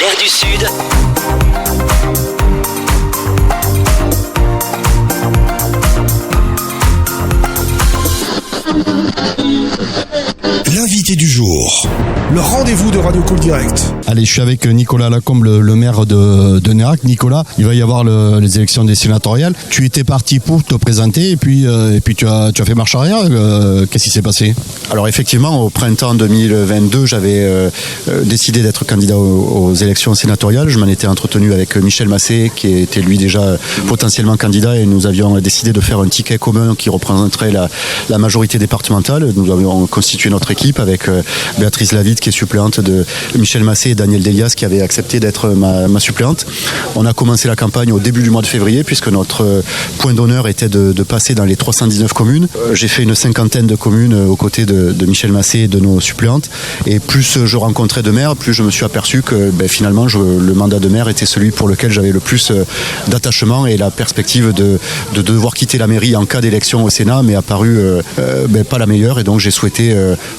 nord du sud. L'invité du jour. Le rendez-vous de Radio Cool Direct. Allez, je suis avec Nicolas Lacombe, le maire de Nérac. Nicolas, il va y avoir les élections des sénatoriales. Tu étais parti pour te présenter et puis tu as fait marche arrière. Qu'est-ce qui s'est passé ? Alors effectivement, au printemps 2022, j'avais décidé d'être candidat aux élections sénatoriales. Je m'en étais entretenu avec Michel Massé, qui était lui déjà potentiellement candidat, et nous avions décidé de faire un ticket commun qui représenterait la majorité départementale. Nous avions constitué notre équipe avec Béatrice Lavitte, qui est suppléante de Michel Massé, et Daniel Delias, qui avait accepté d'être ma suppléante. On a commencé la campagne au début du mois de février, puisque notre point d'honneur était de passer dans les 319 communes. J'ai fait une 50aine de communes aux côtés de Michel Massé et de nos suppléantes. Et plus je rencontrais de maires, plus je me suis aperçu que finalement le mandat de maire était celui pour lequel j'avais le plus d'attachement, et la perspective de devoir quitter la mairie en cas d'élection au Sénat m'est apparue pas la meilleure, et donc j'ai souhaité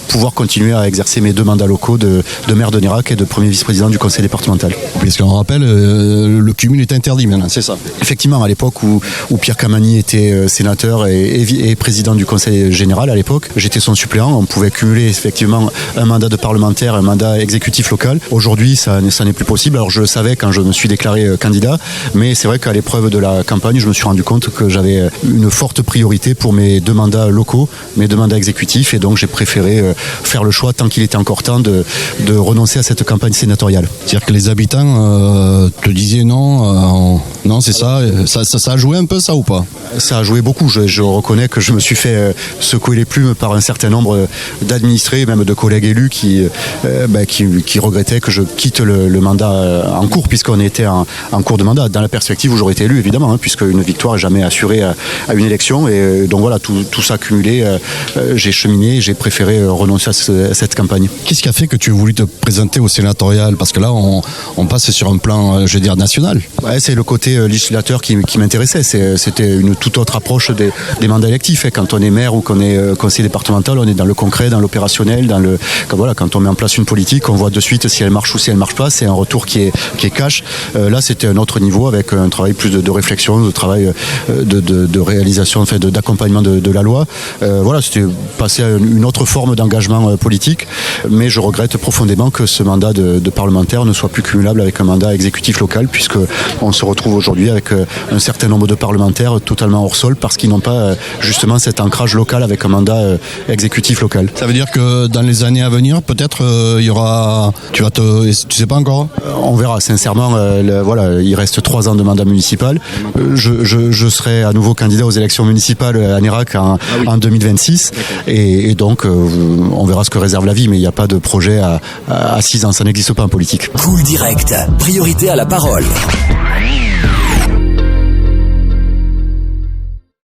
pouvoir continuer à exercer mes 2 mandats locaux de maire de Nérac et de premier vice-président du conseil départemental. Parce qu'on rappelle, le cumul est interdit maintenant, c'est ça ? Effectivement, à l'époque où Pierre Camani était sénateur et président du conseil général, à l'époque, j'étais son suppléant. On pouvait cumuler effectivement un mandat de parlementaire, un mandat exécutif local. Aujourd'hui, ça n'est plus possible. Alors je le savais quand je me suis déclaré candidat, mais c'est vrai qu'à l'épreuve de la campagne, je me suis rendu compte que j'avais une forte priorité pour mes 2 mandats locaux, mes 2 mandats exécutifs, et donc j'ai préféré faire le choix, tant qu'il était encore temps, de renoncer à cette campagne sénatoriale. C'est-à-dire que les habitants te disaient non, c'est ça a joué un peu, ça, ou pas ? Ça a joué beaucoup. Je reconnais que je me suis fait secouer les plumes par un certain nombre d'administrés, même de collègues élus qui regrettaient que je quitte le mandat en cours, puisqu'on était en cours de mandat, dans la perspective où j'aurais été élu, évidemment, puisque une victoire n'est jamais assurée à une élection. Et donc voilà, tout ça cumulé, j'ai cheminé et j'ai préféré renoncer à cette campagne. Qu'est-ce qui a fait que tu as voulu te présenter au sénatorial ? Parce que là, on passe sur un plan, national. Ouais, c'est le côté législateur qui m'intéressait. C'était une toute autre approche des mandats électifs. Quand on est maire ou qu'on est conseiller départemental, on est dans le concret, dans l'opérationnel, quand on met en place une politique, on voit de suite si elle marche ou si elle marche pas. C'est un retour qui est cash. Là, c'était un autre niveau, avec un travail plus de réflexion, de travail de réalisation, d'accompagnement de la loi. C'était passer à une autre forme d'engagement politique, mais je regrette profondément que ce mandat de parlementaire ne soit plus cumulable avec un mandat exécutif local, puisque on se retrouve aujourd'hui avec un certain nombre de parlementaires totalement hors sol, parce qu'ils n'ont pas justement cet ancrage local avec un mandat exécutif local. Ça veut dire que dans les années à venir, peut-être il y aura... Tu sais pas encore ? On verra, sincèrement. Il reste 3 ans de mandat municipal. Je serai à nouveau candidat aux élections municipales à Nérac en 2026, et donc on verra ce que réserve la vie, mais il n'y a pas de projet à 6 ans, ça n'existe pas en politique. Cool Direct, priorité à la parole.